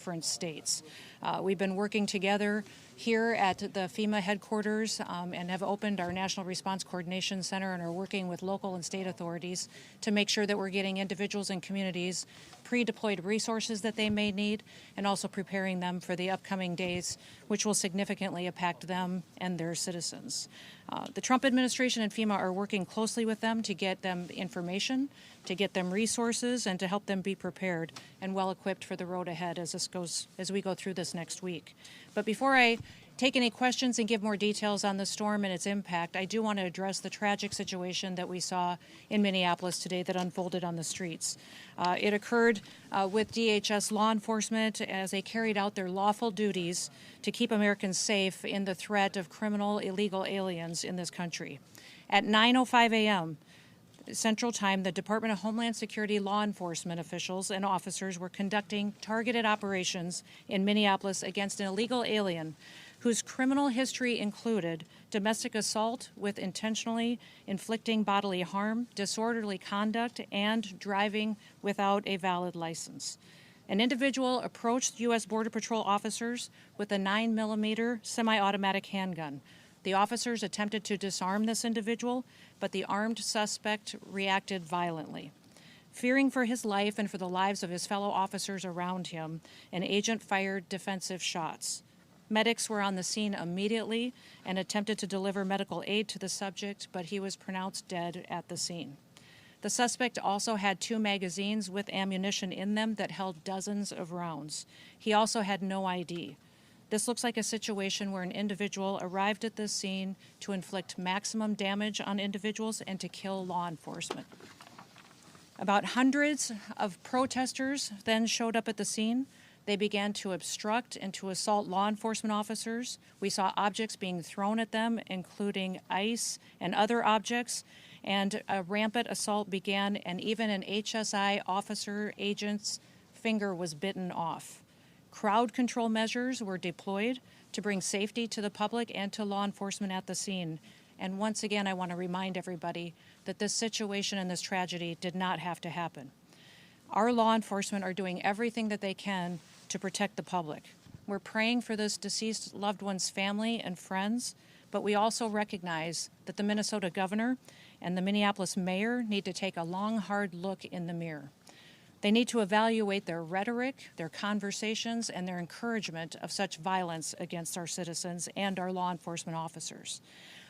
different states. We've been working together here at the FEMA headquarters and have opened our National Response Coordination Center and are working with local and state authorities to make sure that we're getting individuals and communities pre-deployed resources that they may need and also preparing them for the upcoming days, which will significantly impact them and their citizens. The Trump administration and FEMA are working closely with them to get them information, to get them resources, and to help them be prepared and well equipped for the road ahead as we go through this next week. But before I take any questions and give more details on the storm and its impact, I do want to address the tragic situation that we saw in Minneapolis today that unfolded on the streets. It occurred with DHS law enforcement as they carried out their lawful duties to keep Americans safe in the threat of criminal illegal aliens in this country. At 9:05 a.m. Central Time, the Department of Homeland Security law enforcement officials and officers were conducting targeted operations in Minneapolis against an illegal alien whose criminal history included domestic assault with intentionally inflicting bodily harm, disorderly conduct, and driving without a valid license. An individual approached U.S. Border Patrol officers with a 9mm semi-automatic handgun. The officers attempted to disarm this individual, but the armed suspect reacted violently. Fearing for his life and for the lives of his fellow officers around him, an agent fired defensive shots. Medics were on the scene immediately and attempted to deliver medical aid to the subject, but he was pronounced dead at the scene. The suspect also had 2 magazines with ammunition in them that held dozens of rounds. He also had no ID. This looks like a situation where an individual arrived at this scene to inflict maximum damage on individuals and to kill law enforcement. About hundreds of protesters then showed up at the scene. They began to obstruct and to assault law enforcement officers. We saw objects being thrown at them, including ice and other objects, and a rampant assault began, and even an HSI officer agent's finger was bitten off. Crowd control measures were deployed to bring safety to the public and to law enforcement at the scene. And once again, I want to remind everybody that this situation and this tragedy did not have to happen. Our law enforcement are doing everything that they can to protect the public. We're praying for this deceased loved one's family and friends, but we also recognize that the Minnesota governor and the Minneapolis mayor need to take a long, hard look in the mirror. They need to evaluate their rhetoric, their conversations, and their encouragement of such violence against our citizens and our law enforcement officers.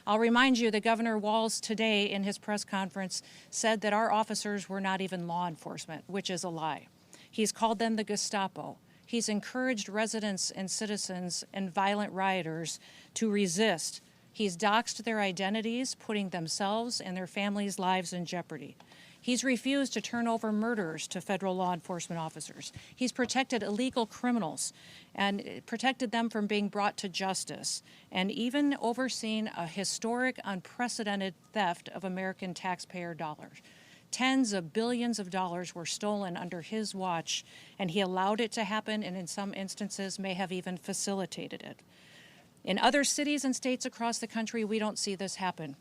I'll remind you that Governor Walz today in his press conference said that our officers were not even law enforcement, which is a lie. He's called them the Gestapo. He's encouraged residents and citizens and violent rioters to resist. He's doxed their identities, putting themselves and their families' lives in jeopardy. He's refused to turn over murderers to federal law enforcement officers. He's protected illegal criminals and protected them from being brought to justice, and even overseen a historic, unprecedented theft of American taxpayer dollars. Tens of billions of dollars were stolen under his watch, and he allowed it to happen, and in some instances may have even facilitated it. In other cities and states across the country, we don't see this happen.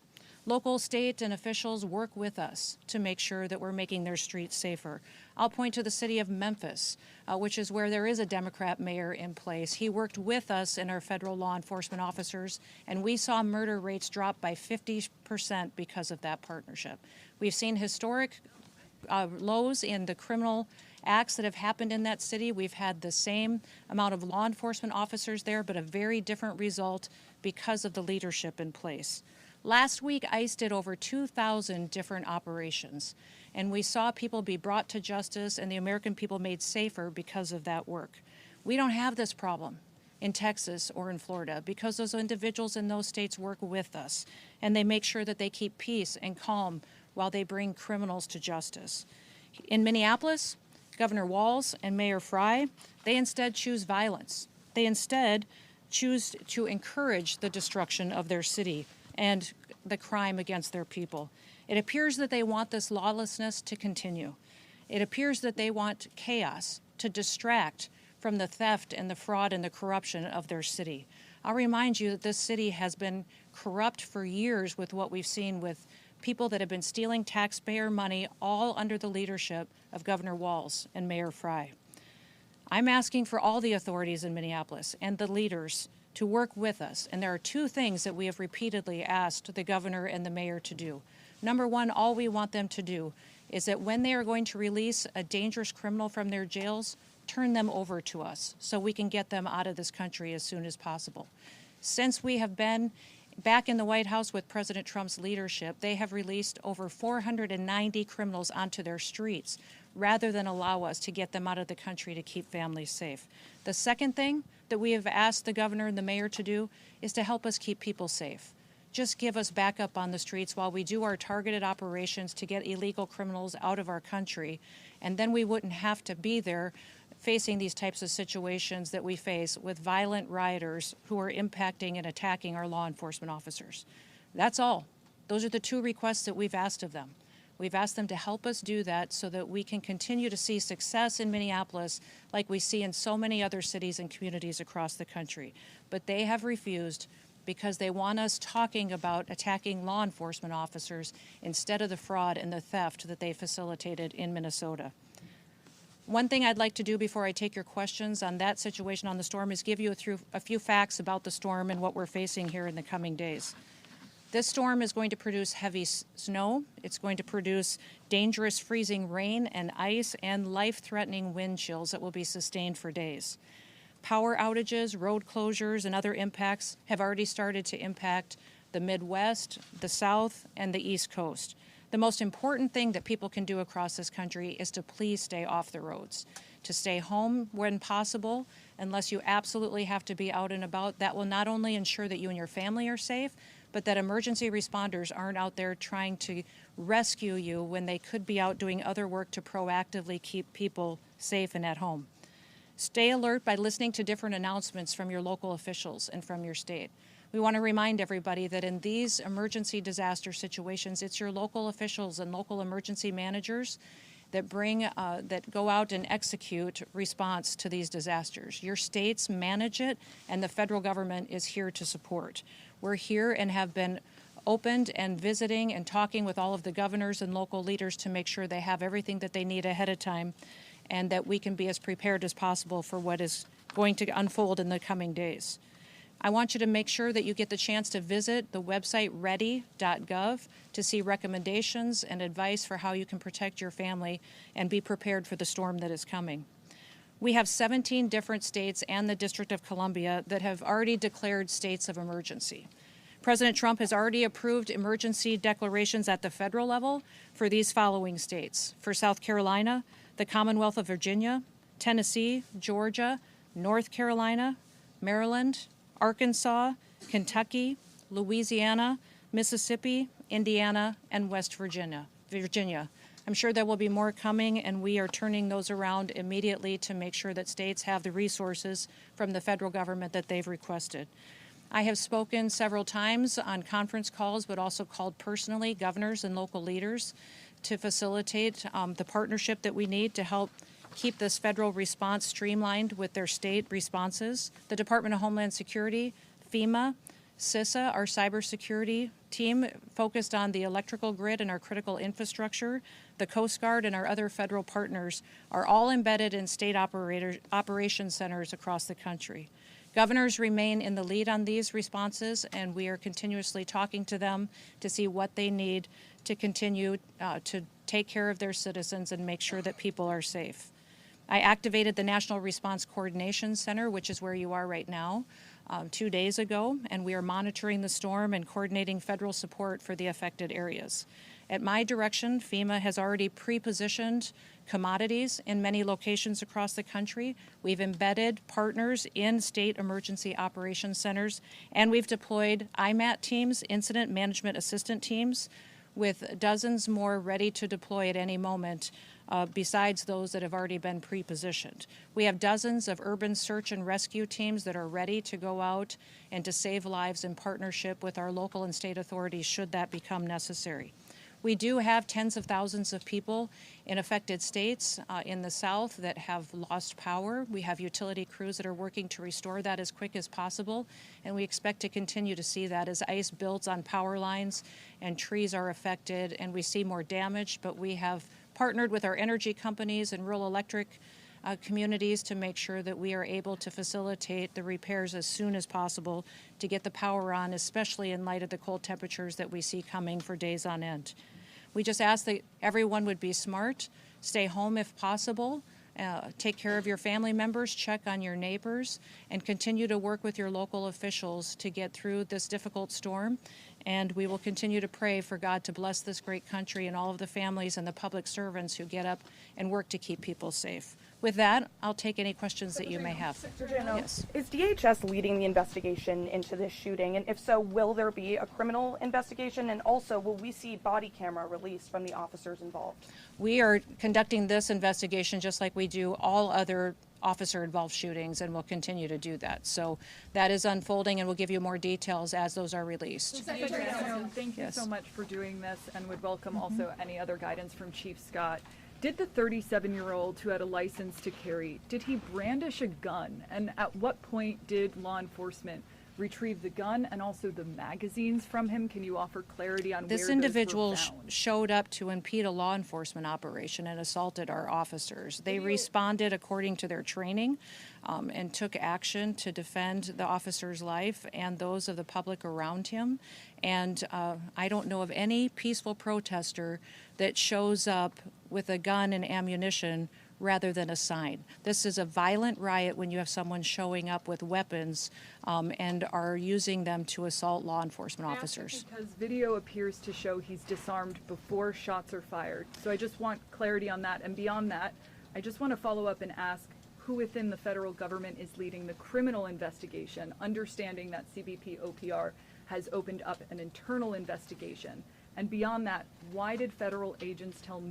Local, state, and officials work with us to make sure that we're making their streets safer. I'll point to the city of Memphis, which is where there is a Democrat mayor in place. He worked with us and our federal law enforcement officers, and we saw murder rates drop by 50% because of that partnership. We've seen historic lows in the criminal acts that have happened in that city. We've had the same amount of law enforcement officers there, but a very different result because of the leadership in place. Last week, ICE did over 2,000 different operations, and we saw people be brought to justice and the American people made safer because of that work. We don't have this problem in Texas or in Florida because those individuals in those states work with us, and they make sure that they keep peace and calm while they bring criminals to justice. In Minneapolis, Governor Walz and Mayor Frey, they instead choose violence. They instead choose to encourage the destruction of their city and the crime against their people. It appears that they want this lawlessness to continue. It appears that they want chaos to distract from the theft and the fraud and the corruption of their city. I'll remind you that this city has been corrupt for years with what we've seen with people that have been stealing taxpayer money, all under the leadership of Governor Walz and Mayor Frey. I'm asking for all the authorities in Minneapolis and the leaders to work with us. And there are two things that we have repeatedly asked the governor and the mayor to do. Number one, all we want them to do is that when they are going to release a dangerous criminal from their jails, turn them over to us so we can get them out of this country as soon as possible. Since we have been back in the White House with President Trump's leadership, they have released over 490 criminals onto their streets rather than allow us to get them out of the country to keep families safe. The second thing that we have asked the governor and the mayor to do is to help us keep people safe. Just give us backup on the streets while we do our targeted operations to get illegal criminals out of our country, and then we wouldn't have to be there facing these types of situations that we face with violent rioters who are impacting and attacking our law enforcement officers. That's all. Those are the two requests that we've asked of them. We've asked them to help us do that so that we can continue to see success in Minneapolis like we see in so many other cities and communities across the country. But they have refused because they want us talking about attacking law enforcement officers instead of the fraud and the theft that they facilitated in Minnesota. One thing I'd like to do before I take your questions on that situation on the storm is give you a few facts about the storm and what we're facing here in the coming days. This storm is going to produce heavy snow. It's going to produce dangerous freezing rain and ice and life-threatening wind chills that will be sustained for days. Power outages, road closures, and other impacts have already started to impact the Midwest, the South, and the East Coast. The most important thing that people can do across this country is to please stay off the roads, to stay home when possible, unless you absolutely have to be out and about. That will not only ensure that you and your family are safe, but that emergency responders aren't out there trying to rescue you when they could be out doing other work to proactively keep people safe and at home. Stay alert by listening to different announcements from your local officials and from your state. We want to remind everybody that in these emergency disaster situations, it's your local officials and local emergency managers that go out and execute response to these disasters. Your states manage it, and the federal government is here to support. We're here and have been opened and visiting and talking with all of the governors and local leaders to make sure they have everything that they need ahead of time and that we can be as prepared as possible for what is going to unfold in the coming days. I want you to make sure that you get the chance to visit the website ready.gov to see recommendations and advice for how you can protect your family and be prepared for the storm that is coming. We have 17 different states and the District of Columbia that have already declared states of emergency. President Trump has already approved emergency declarations at the federal level for these following states: for South Carolina, the Commonwealth of Virginia, Tennessee, Georgia, North Carolina, Maryland, Arkansas, Kentucky, Louisiana, Mississippi, Indiana, and West Virginia. I'm sure there will be more coming, and we are turning those around immediately to make sure that states have the resources from the federal government that they've requested. I have spoken several times on conference calls, but also called personally governors and local leaders to facilitate the partnership that we need to help keep this federal response streamlined with their state responses. The Department of Homeland Security, FEMA, CISA, our cybersecurity team focused on the electrical grid and our critical infrastructure, the Coast Guard and our other federal partners are all embedded in state operation centers across the country. Governors remain in the lead on these responses, and we are continuously talking to them to see what they need to continue to take care of their citizens and make sure that people are safe. I activated the National Response Coordination Center, which is where you are right now, 2 days ago, and we are monitoring the storm and coordinating federal support for the affected areas. At my direction, FEMA has already pre-positioned commodities in many locations across the country. We've embedded partners in state emergency operations centers, and we've deployed IMAT teams, incident management assistant teams, with dozens more ready to deploy at any moment, besides those that have already been pre-positioned. We have dozens of urban search and rescue teams that are ready to go out and to save lives in partnership with our local and state authorities should that become necessary. We do have tens of thousands of people in affected states in the South that have lost power. We have utility crews that are working to restore that as quick as possible, and we expect to continue to see that as ice builds on power lines and trees are affected and we see more damage. But we have partnered with our energy companies and rural electric communities to make sure that we are able to facilitate the repairs as soon as possible to get the power on, especially in light of the cold temperatures that we see coming for days on end. We just ask that everyone would be smart, stay home if possible, take care of your family members, check on your neighbors, and continue to work with your local officials to get through this difficult storm. And we will continue to pray for God to bless this great country and all of the families and the public servants who get up and work to keep people safe. With that, I'll take any questions that you may have. Yes. Is DHS leading the investigation into this shooting? And if so, will there be a criminal investigation? And also, will we see body camera released from the officers involved? We are conducting this investigation just like we do all other officer-involved shootings, and we'll continue to do that. So that is unfolding, and we'll give you more details as those are released. Secretary Noem, thank you so much for doing this, and would welcome also any other guidance from Chief Scott. Did the 37-year-old who had a license to carry, did he brandish a gun? And at what point did law enforcement retrieve the gun and also the magazines from him? Can you offer clarity on where those were found? This individual showed up to impede a law enforcement operation and assaulted our officers. They responded according to their training and took action to defend the officer's life and those of the public around him. And I don't know of any peaceful protester that shows up with a gun and ammunition rather than a sign. This is a violent riot when you have someone showing up with weapons and are using them to assault law enforcement officers. Because video appears to show he's disarmed before shots are fired. So I just want clarity on that. And beyond that, I just want to follow up and ask who within the federal government is leading the criminal investigation, understanding that CBP OPR has opened up an internal investigation. And beyond that, why did federal agents tell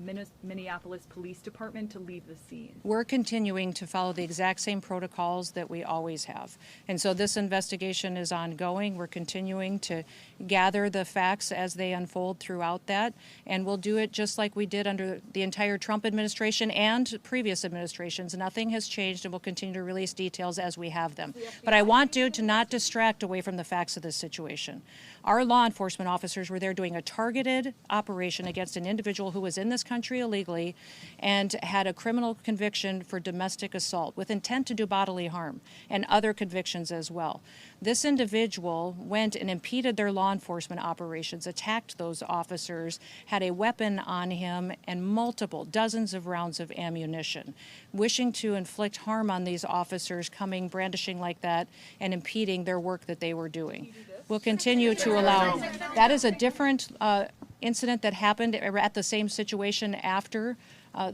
Minneapolis Police Department to leave the scene? We're continuing to follow the exact same protocols that we always have. And so this investigation is ongoing. We're continuing to gather the facts as they unfold throughout that. And we'll do it just like we did under the entire Trump administration and previous administrations. Nothing has changed, and we'll continue to release details as we have them. But I want you to not distract away from the facts of this situation. Our law enforcement officers were there doing a targeted operation against an individual who was in this country illegally and had a criminal conviction for domestic assault with intent to do bodily harm and other convictions as well. This individual went and impeded their law enforcement operations, attacked those officers, had a weapon on him and multiple dozens of rounds of ammunition, wishing to inflict harm on these officers, coming brandishing like that and impeding their work that they were doing. We'll continue to allow. That is a different incident that happened at the same situation after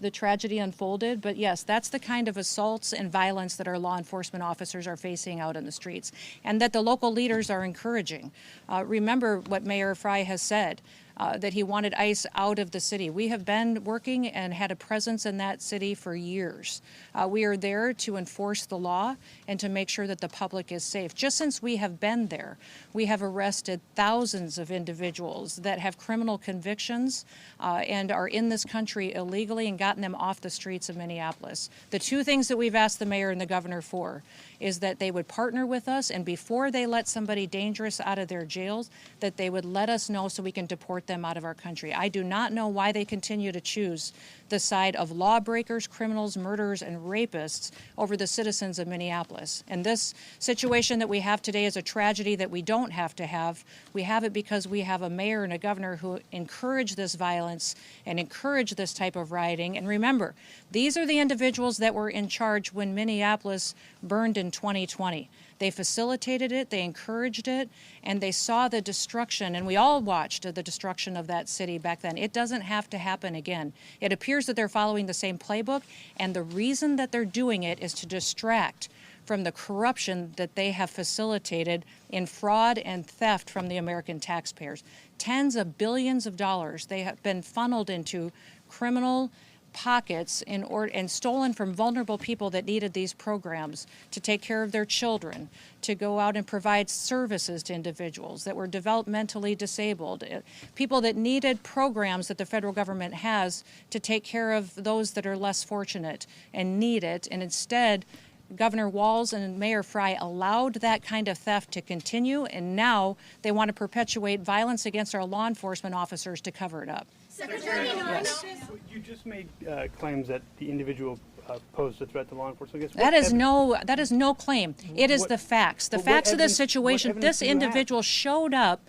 the tragedy unfolded. But yes, that's the kind of assaults and violence that our law enforcement officers are facing out in the streets and that the local leaders are encouraging. Remember what Mayor Fry has said. That he wanted ICE out of the city. We have been working and had a presence in that city for years. We are there to enforce the law and to make sure that the public is safe. Just since we have been there, we have arrested thousands of individuals that have criminal convictions and are in this country illegally and gotten them off the streets of Minneapolis. The two things that we've asked the mayor and the governor for is that they would partner with us, and before they let somebody dangerous out of their jails, that they would let us know so we can deport them out of our country. I do not know why they continue to choose the side of lawbreakers, criminals, murderers, and rapists over the citizens of Minneapolis. And this situation that we have today is a tragedy that we don't have to have. We have it because we have a mayor and a governor who encourage this violence and encourage this type of rioting. And remember, these are the individuals that were in charge when Minneapolis burned in 2020. They facilitated it, they encouraged it, and they saw the destruction, and we all watched the destruction of that city back then. It doesn't have to happen again. It appears that they're following the same playbook, and the reason that they're doing it is to distract from the corruption that they have facilitated in fraud and theft from the American taxpayers. Tens of billions of dollars they have been funneled into criminal pockets and stolen from vulnerable people that needed these programs to take care of their children, to go out and provide services to individuals that were developmentally disabled, people that needed programs that the federal government has to take care of those that are less fortunate and need it. And instead, Governor Walz and Mayor Fry allowed that kind of theft to continue, and now they want to perpetuate violence against our law enforcement officers to cover it up. Secretary Noem. Yes. You just made claims that the individual posed a threat to law enforcement? I guess That is no claim. It is the facts. The facts of this situation. This individual showed up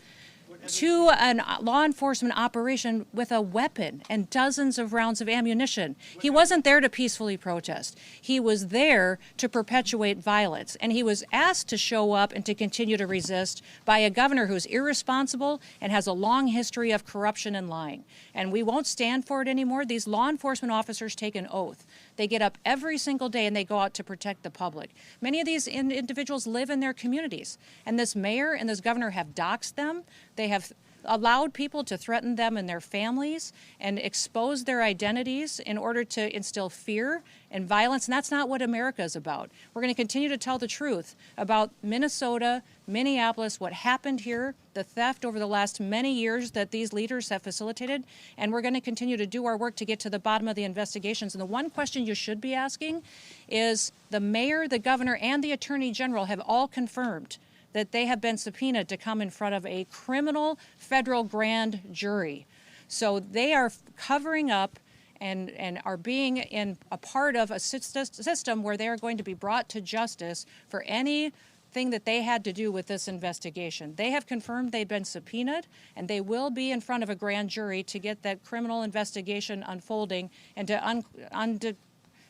to a law enforcement operation with a weapon and dozens of rounds of ammunition. He wasn't there to peacefully protest. He was there to perpetuate violence. And he was asked to show up and to continue to resist by a governor who's irresponsible and has a long history of corruption and lying. And we won't stand for it anymore. These law enforcement officers take an oath. They get up every single day and they go out to protect the public. Many of these individuals live in their communities. And this mayor and this governor have doxed them. They have allowed people to threaten them and their families and expose their identities in order to instill fear and violence. And that's not what America is about. We're going to continue to tell the truth about Minnesota, Minneapolis, what happened here, the theft over the last many years that these leaders have facilitated. And we're going to continue to do our work to get to the bottom of the investigations. And the one question you should be asking is the mayor, the governor, and the attorney general have all confirmed that they have been subpoenaed to come in front of a criminal federal grand jury. So they are covering up and are being in a part of a system where they are going to be brought to justice for anything that they had to do with this investigation. They have confirmed they've been subpoenaed, and they will be in front of a grand jury to get that criminal investigation unfolding and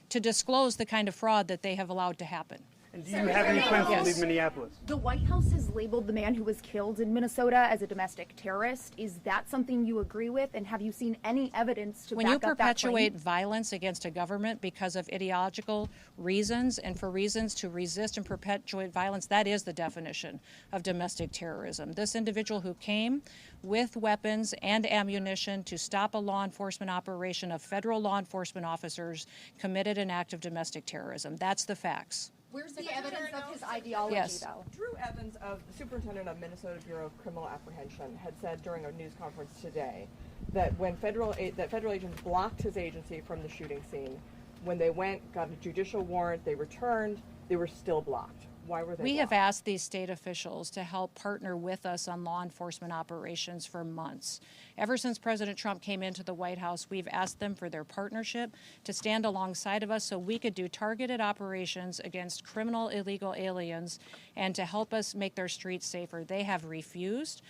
to disclose the kind of fraud that they have allowed to happen. And do you have any plans to leave Minneapolis? The White House has labeled the man who was killed in Minnesota as a domestic terrorist. Is that something you agree with? And have you seen any evidence to when back you up that claim? perpetuate violence against a government because of ideological reasons and for reasons to resist and perpetuate violence, that is the definition of domestic terrorism. This individual who came with weapons and ammunition to stop a law enforcement operation of federal law enforcement officers committed an act of domestic terrorism. That's the facts. Where's the evidence of his ideology, Yes. though? Drew Evans, of the superintendent of Minnesota Bureau of Criminal Apprehension, had said during a news conference today that when federal agents blocked his agency from the shooting scene, when they went, got a judicial warrant, they returned, they were still blocked. Why were they We have blocked? asked these state officials to help partner with us on law enforcement operations for months. Ever since President Trump came into the White House, we've asked them for their partnership to stand alongside of us so we could do targeted operations against criminal illegal aliens and to help us make their streets safer. They have refused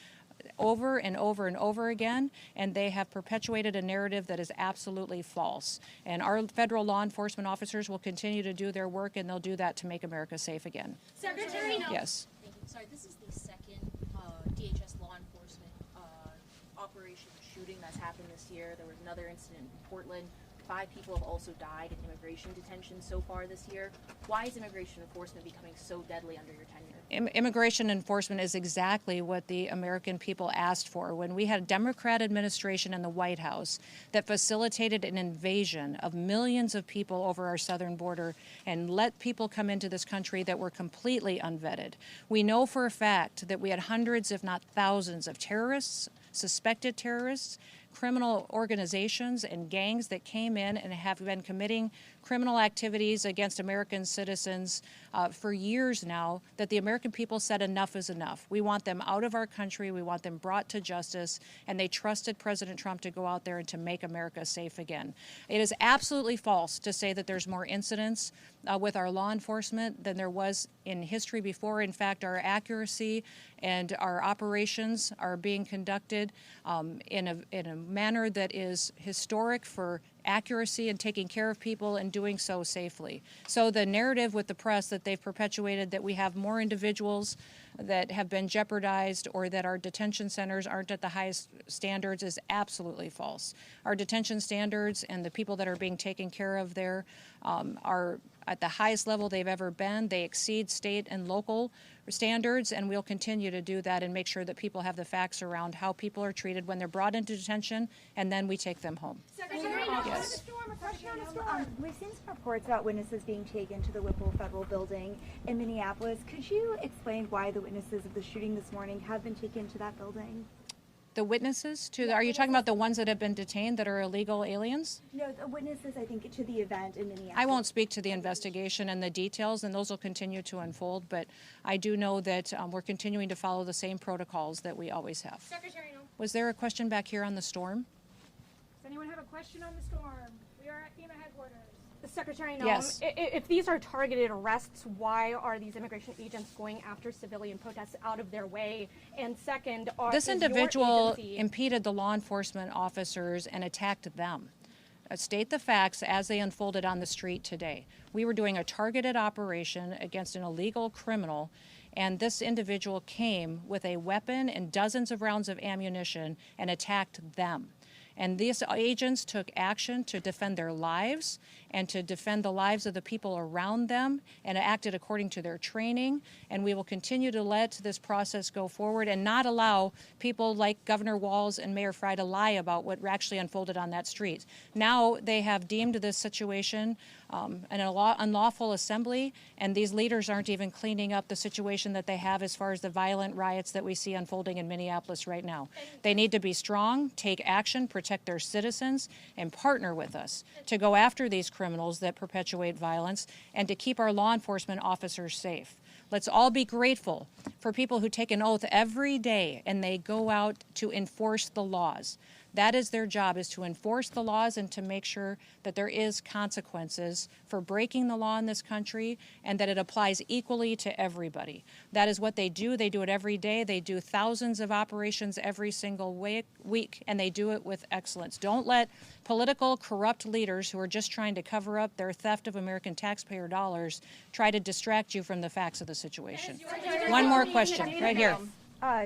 over and over and over again, and they have perpetuated a narrative that is absolutely false. And our federal law enforcement officers will continue to do their work, and they'll do that to make America safe again. Secretary Noem. Yes. Thank you. Sorry, this is the second DHS law enforcement operation shooting that's happened this year. There was another incident in Portland. 5 people have also died in immigration detention so far this year. Why is immigration enforcement becoming so deadly under your tenure? Immigration enforcement is exactly what the American people asked for. When we had a Democrat administration in the White House that facilitated an invasion of millions of people over our southern border and let people come into this country that were completely unvetted. We know for a fact that we had hundreds, if not thousands, of terrorists, suspected terrorists, criminal organizations and gangs that came in and have been committing criminal activities against American citizens for years now, that the American people said enough is enough. We want them out of our country. We want them brought to justice. And they trusted President Trump to go out there and to make America safe again. It is absolutely false to say that there's more incidents with our law enforcement than there was in history before. In fact, our accuracy and our operations are being conducted in a manner that is historic for accuracy and taking care of people and doing so safely. So the narrative with the press that they've perpetuated that we have more individuals that have been jeopardized or that our detention centers aren't at the highest standards is absolutely false. Our detention standards and the people that are being taken care of there are at the highest level they've ever been. They exceed state and local standards, and we'll continue to do that and make sure that people have the facts around how people are treated when they're brought into detention, and then we take them home. Secretary Noem. Yes. We've seen some reports about witnesses being taken to the Whipple Federal Building in Minneapolis. Could you explain why the witnesses of the shooting this morning have been taken to that building? The witnesses are you talking about the ones that have been detained that are illegal aliens? No, the witnesses, I think, to the event in Minneapolis. I won't speak to the investigation and the details, and those will continue to unfold, but I do know that we're continuing to follow the same protocols that we always have. Secretary Noem. Was there a question back here on the storm? Does anyone have a question on the storm? We are at FEMA headquarters. Secretary Noem, Yes. if these are targeted arrests, why are these immigration agents going after civilian protests out of their way? And second, This is your individual agency- impeded the law enforcement officers and attacked them. State the facts as they unfolded on the street today. We were doing a targeted operation against an illegal criminal, and this individual came with a weapon and dozens of rounds of ammunition and attacked them. And these agents took action to defend their lives and to defend the lives of the people around them and acted according to their training. And we will continue to let this process go forward and not allow people like Governor Walz and Mayor Frey to lie about what actually unfolded on that street. Now they have deemed this situation an unlawful assembly, and these leaders aren't even cleaning up the situation that they have as far as the violent riots that we see unfolding in Minneapolis right now. They need to be strong, take action, protect their citizens, and partner with us to go after these criminals that perpetuate violence and to keep our law enforcement officers safe. Let's all be grateful for people who take an oath every day and they go out to enforce the laws. That is their job, is to enforce the laws and to make sure that there is consequences for breaking the law in this country and that it applies equally to everybody. That is what they do. They do it every day. They do thousands of operations every single week, and they do it with excellence. Don't let political corrupt leaders who are just trying to cover up their theft of American taxpayer dollars try to distract you from the facts of the situation. One more question, right here.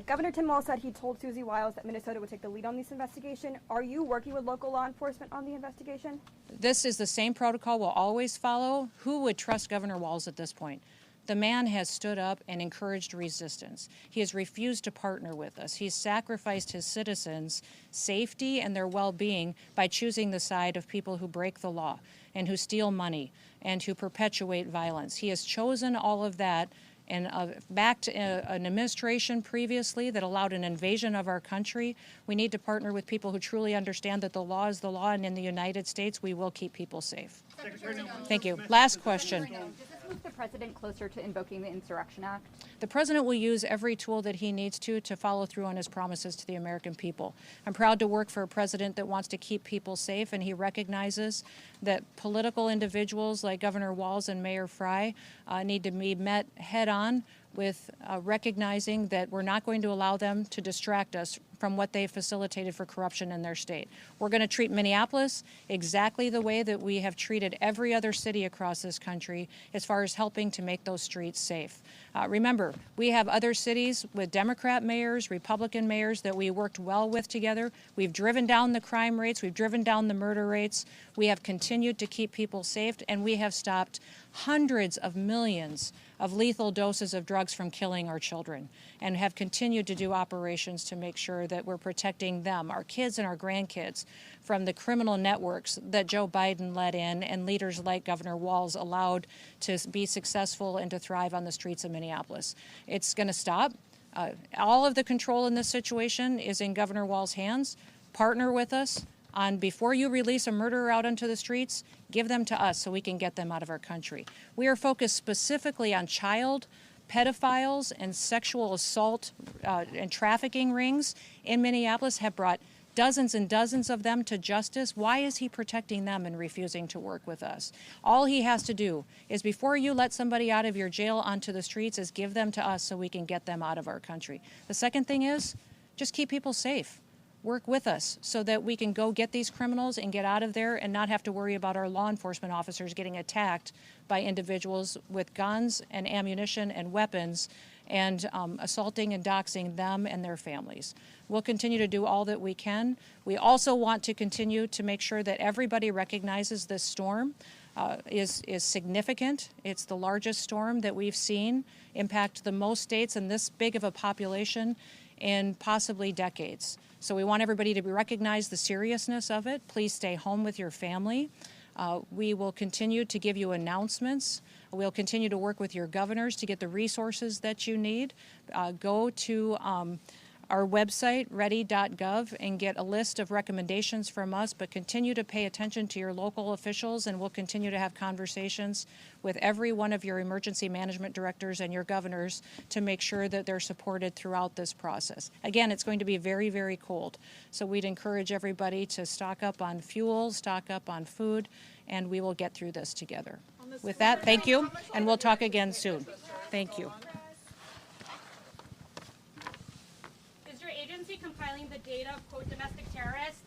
Governor Tim Walz said he told Susie Wiles that Minnesota would take the lead on this investigation. Are you working with local law enforcement on the investigation? This is the same protocol we'll always follow. Who would trust Governor Walz at this point? The man has stood up and encouraged resistance. He has refused to partner with us. He's sacrificed his citizens' safety and their well-being by choosing the side of people who break the law and who steal money and who perpetuate violence. He has chosen all of that and backed an administration previously that allowed an invasion of our country. We need to partner with people who truly understand that the law is the law, and in the United States, we will keep people safe. Thank you. Last question. Does this move the president closer to invoking the Insurrection Act? The president will use every tool that he needs to follow through on his promises to the American people. I'm proud to work for a president that wants to keep people safe, and he recognizes that political individuals like Governor Walz and Mayor Frey need to be met head-on with recognizing that we're not going to allow them to distract us from what they've facilitated for corruption in their state. We're going to treat Minneapolis exactly the way that we have treated every other city across this country as far as helping to make those streets safe. Remember, we have other cities with Democrat mayors, Republican mayors that we worked well with together. We've driven down the crime rates, we've driven down the murder rates, we have continued to keep people safe, and we have stopped hundreds of millions of lethal doses of drugs from killing our children, and have continued to do operations to make sure that we're protecting them, our kids and our grandkids, from the criminal networks that Joe Biden let in and leaders like Governor Walz allowed to be successful and to thrive on the streets of Minneapolis. It's going to stop. All of the control in this situation is in Governor Walz's hands. Partner with us on, before you release a murderer out onto the streets, give them to us so we can get them out of our country. We are focused specifically on child pedophiles and sexual assault and trafficking rings in Minneapolis, have brought dozens and dozens of them to justice. Why is he protecting them and refusing to work with us? All he has to do is, before you let somebody out of your jail onto the streets, is give them to us so we can get them out of our country. The second thing is, just keep people safe. Work with us so that we can go get these criminals and get out of there and not have to worry about our law enforcement officers getting attacked by individuals with guns and ammunition and weapons and assaulting and doxing them and their families. We'll continue to do all that we can. We also want to continue to make sure that everybody recognizes this storm is significant. It's the largest storm that we've seen impact the most states and this big of a population in possibly decades. So we want everybody to recognize the seriousness of it. Please stay home with your family. We will continue to give you announcements. We'll continue to work with your governors to get the resources that you need. Go to our website, ready.gov, and get a list of recommendations from us, but continue to pay attention to your local officials, and we'll continue to have conversations with every one of your emergency management directors and your governors to make sure that they're supported throughout this process. Again, it's going to be very, very cold, so we'd encourage everybody to stock up on fuel, stock up on food, and we will get through this together. With that, thank you, and we'll talk again soon. Thank you. Is your agency compiling the data of, quote, domestic terrorists